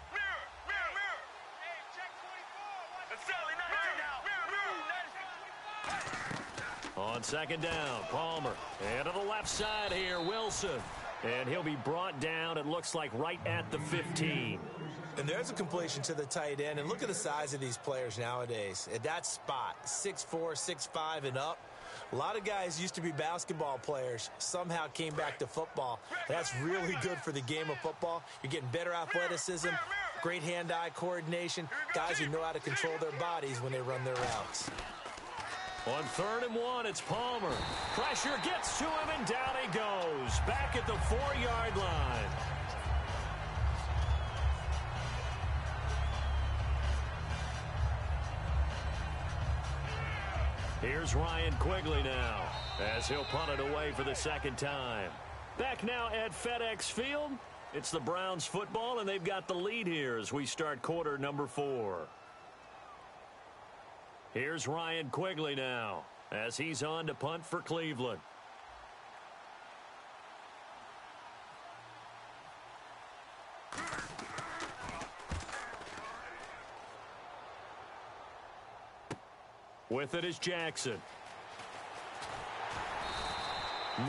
On second down, Palmer. And to the left side here, Wilson. And he'll be brought down, it looks like, right at the 15. And there's a completion to the tight end. And look at the size of these players nowadays. At that spot, 6'4", 6'5", and up. A lot of guys used to be basketball players, somehow came back to football. That's really good for the game of football. You're getting better athleticism, great hand-eye coordination, guys who know how to control their bodies when they run their routes. On 3rd and 1, it's Palmer. Pressure gets to him, and down he goes. Back at the 4-yard line. Here's Ryan Quigley now, as he'll punt it away for the second time. Back now at FedEx Field. It's the Browns football, and they've got the lead here as we start quarter number 4. Here's Ryan Quigley now, as he's on to punt for Cleveland. With it is Jackson.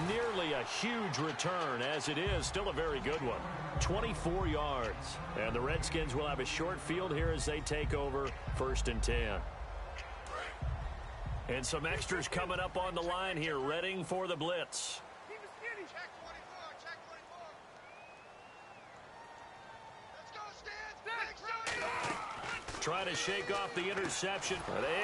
Nearly a huge return, as it is still a very good one. 24 yards. And the Redskins will have a short field here as they take over 1st and 10. And some extras coming up on the line here, readying for the blitz. Check 24, check 24. Let's go, Stan. Trying to shake off the interception.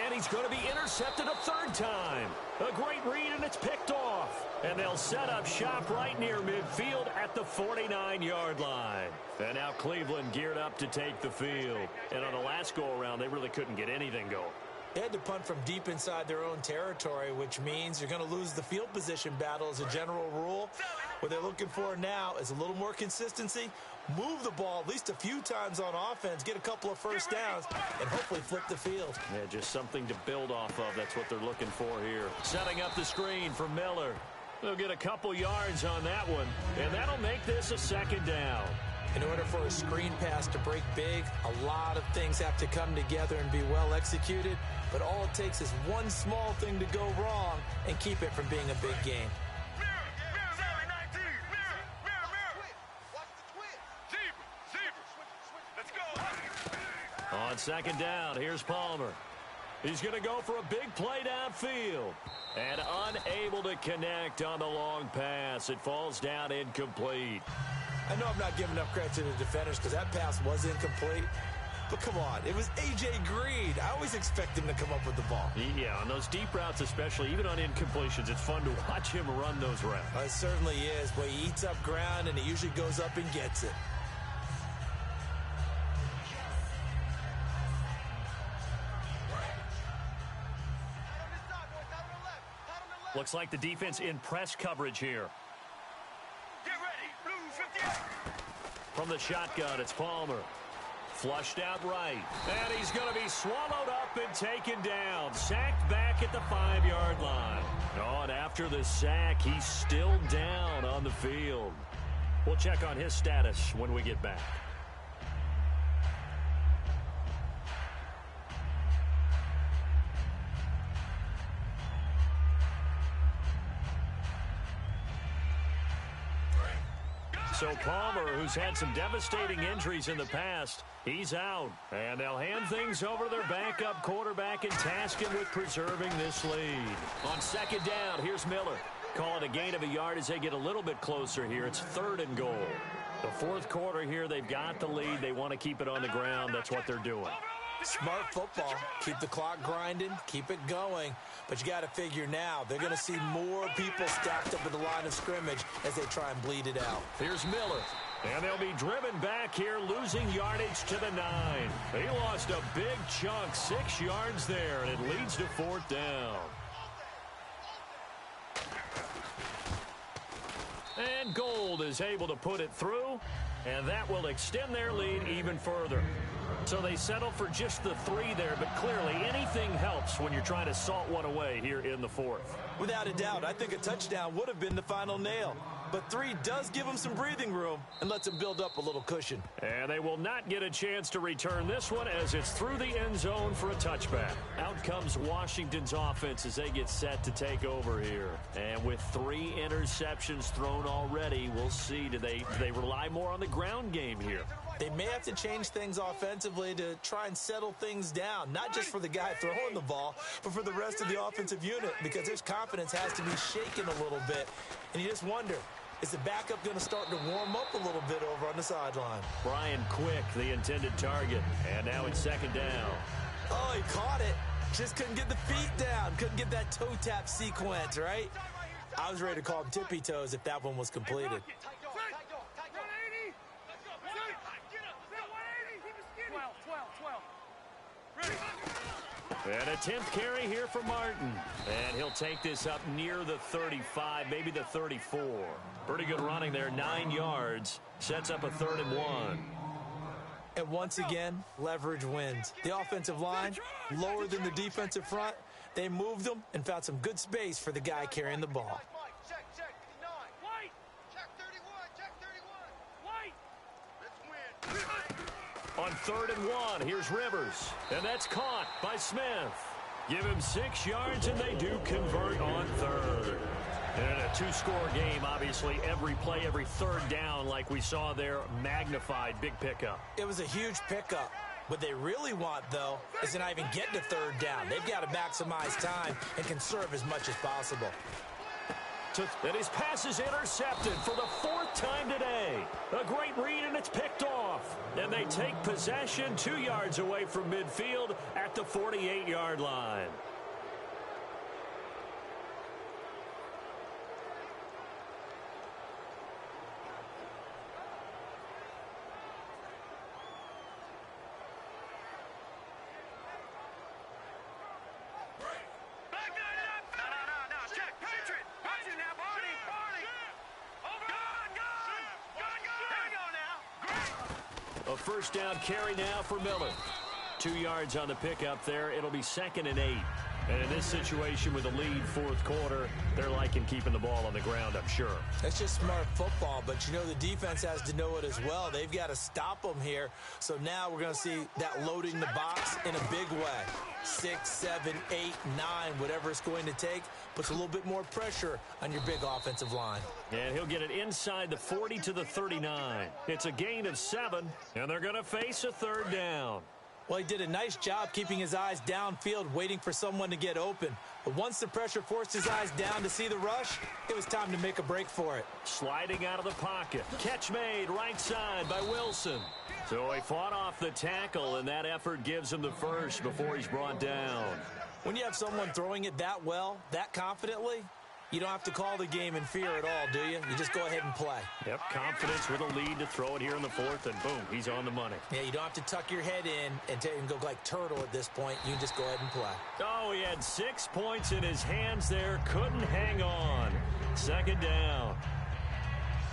And he's going to be intercepted a 3rd time. A great read, and it's picked off. And they'll set up shop right near midfield at the 49-yard line. And now Cleveland geared up to take the field. And on the last go-around, they really couldn't get anything going. They had to punt from deep inside their own territory, which means you're going to lose the field position battle as a general rule. What they're looking for now is a little more consistency, move the ball at least a few times on offense, get a couple of first downs, and hopefully flip the field. Yeah, just something to build off of. That's what they're looking for here. Setting up the screen for Miller. They'll get a couple yards on that one, and that'll make this a second down. In order for a screen pass to break big, a lot of things have to come together and be well executed, but all it takes is one small thing to go wrong and keep it from being a big game. On second down, here's Palmer. He's going to go for a big play downfield. And unable to connect on the long pass. It falls down incomplete. I know I'm not giving enough credit to the defenders because that pass was incomplete. But come on, it was A.J. Green. I always expect him to come up with the ball. Yeah, on those deep routes especially, even on incompletions, it's fun to watch him run those routes. It certainly is. But he eats up ground, and he usually goes up and gets it. Looks like the defense in press coverage here. Get ready, Blue 58. From the shotgun, it's Palmer. Flushed out right. And he's going to be swallowed up and taken down. Sacked back at the 5-yard line. Oh, and after the sack, he's still down on the field. We'll check on his status when we get back. So Palmer, who's had some devastating injuries in the past, he's out. And they'll hand things over to their backup quarterback and task him with preserving this lead. On second down, here's Miller. Call it a gain of a yard as they get a little bit closer here. It's 3rd and goal. The fourth quarter here, they've got the lead. They want to keep it on the ground. That's what they're doing. Smart football. Keep the clock grinding. Keep it going. But you got to figure now, they're going to see more people stacked up at the line of scrimmage as they try and bleed it out. Here's Miller. And they'll be driven back here, losing yardage to the 9. They lost a big chunk, 6 yards there, and it leads to 4th down. And Gold is able to put it through, and that will extend their lead even further. So they settle for just the 3 there, but clearly anything helps when you're trying to salt one away here in the 4th. Without a doubt, I think a touchdown would have been the final nail. But 3 does give them some breathing room and lets them build up a little cushion. And they will not get a chance to return this one as it's through the end zone for a touchback. Out comes Washington's offense as they get set to take over here. And with 3 interceptions thrown already, we'll see. Do they rely more on the ground game here? They may have to change things offensively to try and settle things down, not just for the guy throwing the ball, but for the rest of the offensive unit, because his confidence has to be shaken a little bit. And you just wonder, is the backup going to start to warm up a little bit over on the sideline? Brian Quick, the intended target, and now it's 2nd down. Oh, he caught it. Just couldn't get the feet down. Couldn't get that toe tap sequence, right? I was ready to call him tippy toes if that one was completed. And a 10th carry here for Martin. And he'll take this up near the 35, maybe the 34. Pretty good running there, 9 yards. Sets up a 3rd and 1. And once again, leverage wins. The offensive line, lower than the defensive front. They moved them and found some good space for the guy carrying the ball. Check, 9. White. Check 31, check 31. White. Let's win. On 3rd and 1, here's Rivers. And that's caught by Smith. Give him 6 yards, and they do convert on 3rd. And a 2-score game, obviously, every play, every 3rd down, like we saw there, magnified, big pickup. It was a huge pickup. What they really want, though, is to not even get to 3rd down. They've got to maximize time and conserve as much as possible. And his pass is intercepted for the 4th time today. A great read, and it's picked off. And they take possession 2 yards away from midfield at the 48-yard line. A first down carry now for Miller. 2 yards on the pickup there. It'll be 2nd and 8. And in this situation with the lead fourth quarter, they're liking keeping the ball on the ground, I'm sure. That's just smart football, but you know the defense has to know it as well. They've got to stop them here. So now we're going to see that loading the box in a big way. 6, 7, 8, 9, whatever it's going to take, puts a little bit more pressure on your big offensive line. And he'll get it inside the 40 to the 39. It's a gain of 7, and they're going to face a 3rd down. Well, he did a nice job keeping his eyes downfield, waiting for someone to get open. But once the pressure forced his eyes down to see the rush, it was time to make a break for it. Sliding out of the pocket. Catch made right side by Wilson. So he fought off the tackle, and that effort gives him the first before he's brought down. When you have someone throwing it that well, that confidently, you don't have to call the game in fear at all, do you? You just go ahead and play. Yep, confidence with a lead to throw it here in the 4th, and boom, he's on the money. Yeah, you don't have to tuck your head in and go like turtle at this point. You can just go ahead and play. Oh, he had 6 points in his hands there. Couldn't hang on. 2nd down.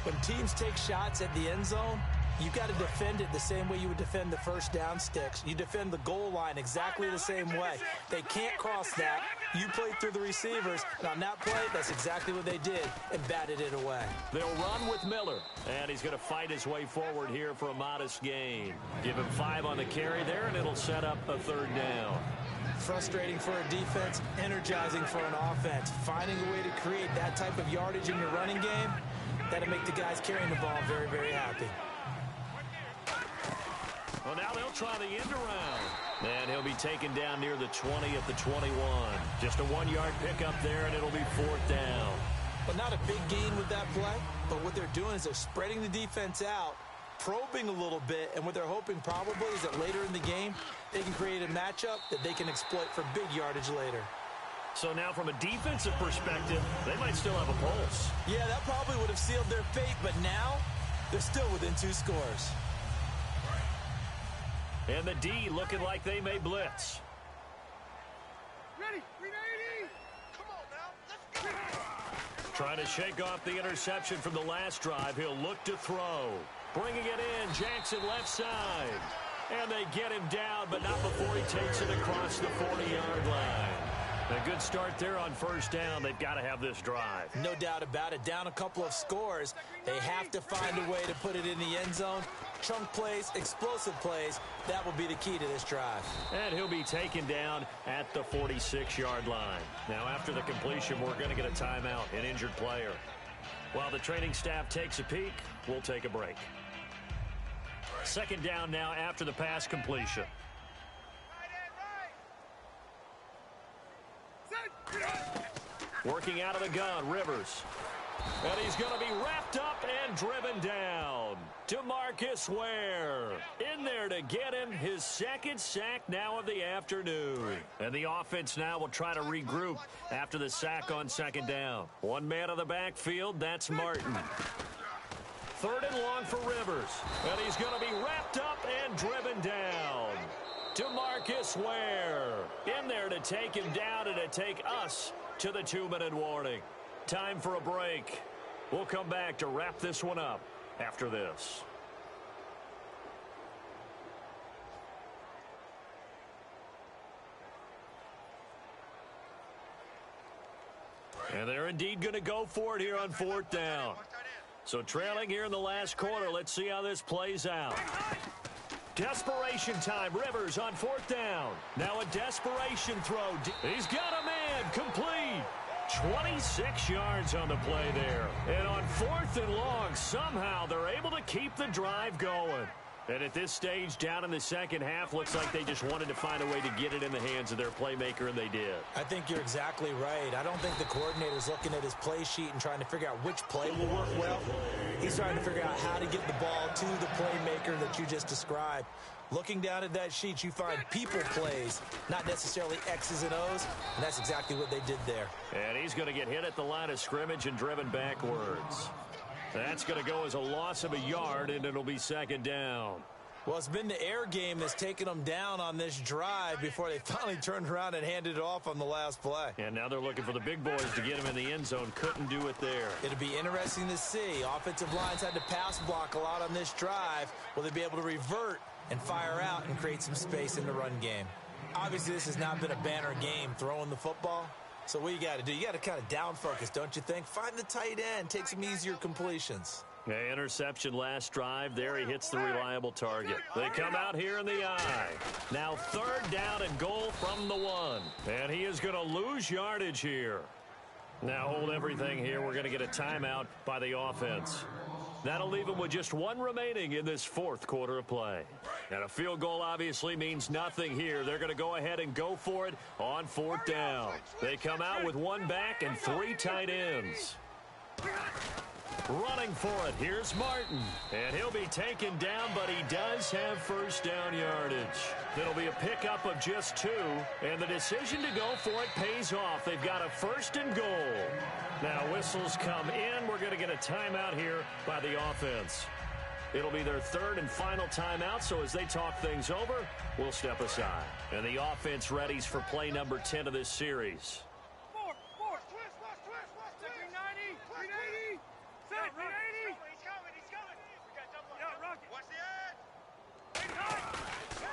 When teams take shots at the end zone, you've got to defend it the same way you would defend the first down sticks. You defend the goal line exactly the same way. They can't cross that. You play through the receivers. And on that play, that's exactly what they did and batted it away. They'll run with Miller, and he's going to fight his way forward here for a modest gain. Give him 5 on the carry there, and it'll set up a 3rd down. Frustrating for a defense, energizing for an offense. Finding a way to create that type of yardage in your running game, that'll make the guys carrying the ball very, very happy. Well, now they'll try the end around. And he'll be taken down near the 20 at the 21. Just a 1-yard pickup there, and it'll be 4th down. But not a big gain with that play. But what they're doing is they're spreading the defense out, probing a little bit, and what they're hoping probably is that later in the game, they can create a matchup that they can exploit for big yardage later. So now from a defensive perspective, they might still have a pulse. Yeah, that probably would have sealed their fate, but now they're still within 2 scores. And the D looking like they may blitz. Ready? 380. Come on now. Let's go. Trying to shake off the interception from the last drive. He'll look to throw. Bringing it in, Jackson left side. And they get him down, but not before he takes it across the 40-yard line. A good start there on 1st down. They've got to have this drive. No doubt about it. Down a couple of scores. They have to find a way to put it in the end zone. Chunk plays, explosive plays, that will be the key to this drive. And he'll be taken down at the 46-yard line. Now, after the completion, we're going to get a timeout, an injured player. While the training staff takes a peek, we'll take a break. 2nd down now after the pass completion. Working out of the gun, Rivers. And he's going to be wrapped up and driven down. DeMarcus Ware in there to get him his 2nd sack now of the afternoon. And the offense now will try to regroup after the sack on 2nd down. 1 man on the backfield, that's Martin. 3rd and long for Rivers. And he's going to be wrapped up and driven down. DeMarcus Ware in there to take him down and to take us to the 2-minute warning. Time for a break. We'll come back to wrap this one up after this. And they're indeed going to go for it here on 4th down. So trailing here in the last quarter, let's see how this plays out. Desperation time. Rivers on 4th down. Now a desperation throw. He's got a man. Complete. 26 yards on the play there. And on 4th and long, somehow they're able to keep the drive going. And at this stage, down in the second half, looks like they just wanted to find a way to get it in the hands of their playmaker, and they did. I think you're exactly right. I don't think the coordinator's looking at his play sheet and trying to figure out which play will work well. He's trying to figure out how to get the ball to the playmaker that you just described. Looking down at that sheet, you find people plays, not necessarily X's and O's, and that's exactly what they did there. And he's going to get hit at the line of scrimmage and driven backwards. That's going to go as a loss of a yard, and it'll be second down. Well, it's been the air game that's taken them down on this drive before they finally turned around and handed it off on the last play. And now they're looking for the big boys to get him in the end zone. Couldn't do it there. It'll be interesting to see. Offensive lines had to pass block a lot on this drive. Will they be able to revert and fire out and create some space in the run game? Obviously, this has not been a banner game throwing the football. So what you got to do, you got to kind of down focus, don't you think? Find the tight end, take some easier completions. Okay, interception last drive. There he hits the reliable target. They come out here in the eye. Now 3rd down and goal from the 1. And he is going to lose yardage here. Now hold everything here. We're going to get a timeout by the offense. That'll leave them with just 1 remaining in this 4th quarter of play. And a field goal obviously means nothing here. They're going to go ahead and go for it on 4th down. They come out with 1 back and 3 tight ends. Running for it, here's Martin. And he'll be taken down, but he does have 1st down yardage. It'll be a pickup of just 2, and the decision to go for it pays off. They've got a 1st and goal. Now whistles come in. We're going to get a timeout here by the offense. It'll be their 3rd and final timeout, so as they talk things over, we'll step aside. And the offense readies for play number 10 of this series.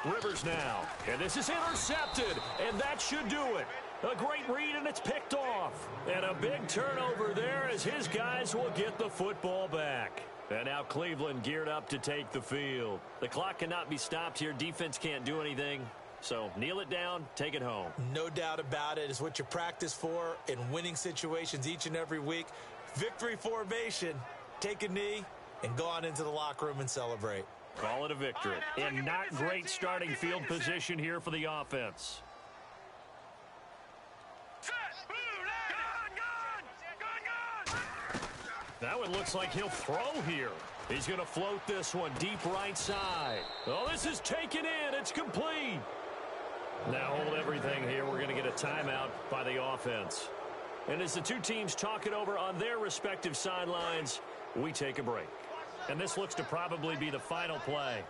Rivers now, and this is intercepted, and that should do it. A great read, and it's picked off. And a big turnover there as his guys will get the football back. And now Cleveland geared up to take the field. The clock cannot be stopped here. Defense can't do anything. So kneel it down, take it home. No doubt about it. It's what you practice for in winning situations each and every week. Victory formation. Take a knee and go on into the locker room and celebrate. Call it a victory. And not great starting field position here for the offense. Now it looks like he'll throw here. He's going to float this one deep right side. Oh, this is taken in. It's complete. Now hold everything here. We're going to get a timeout by the offense. And as the 2 teams talk it over on their respective sidelines, we take a break. And this looks to probably be the final play.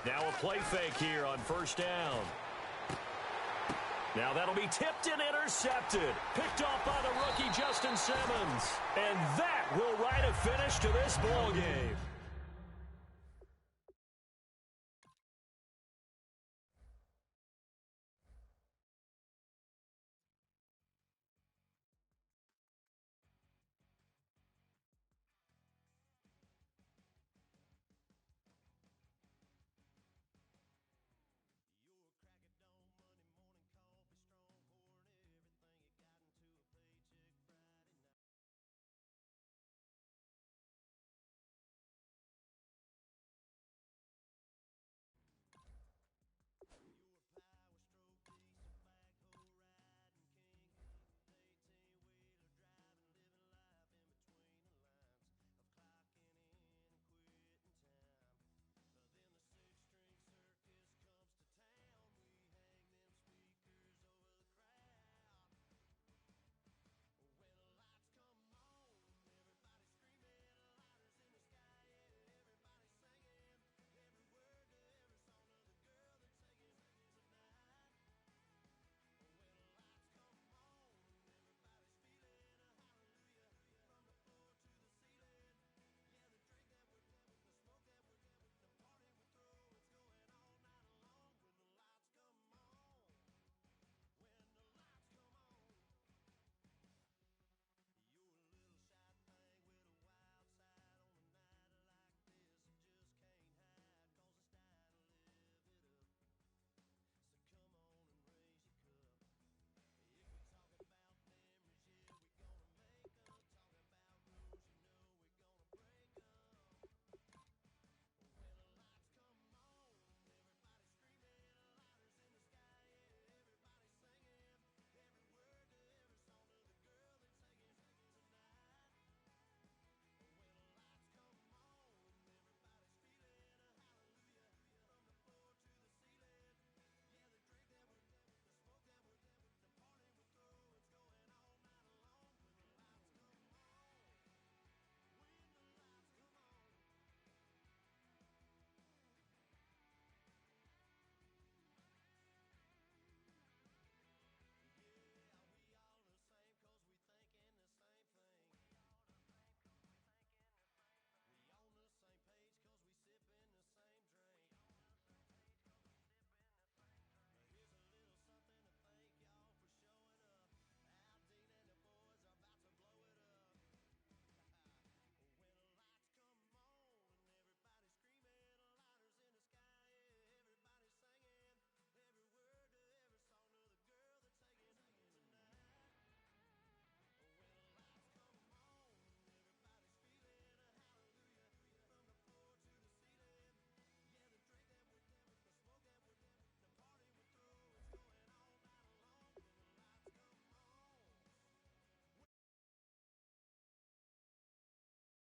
Now a play fake here on 1st down. Now that'll be tipped and intercepted. Picked off by the rookie Justin Simmons. And that will write a finish to this ball game.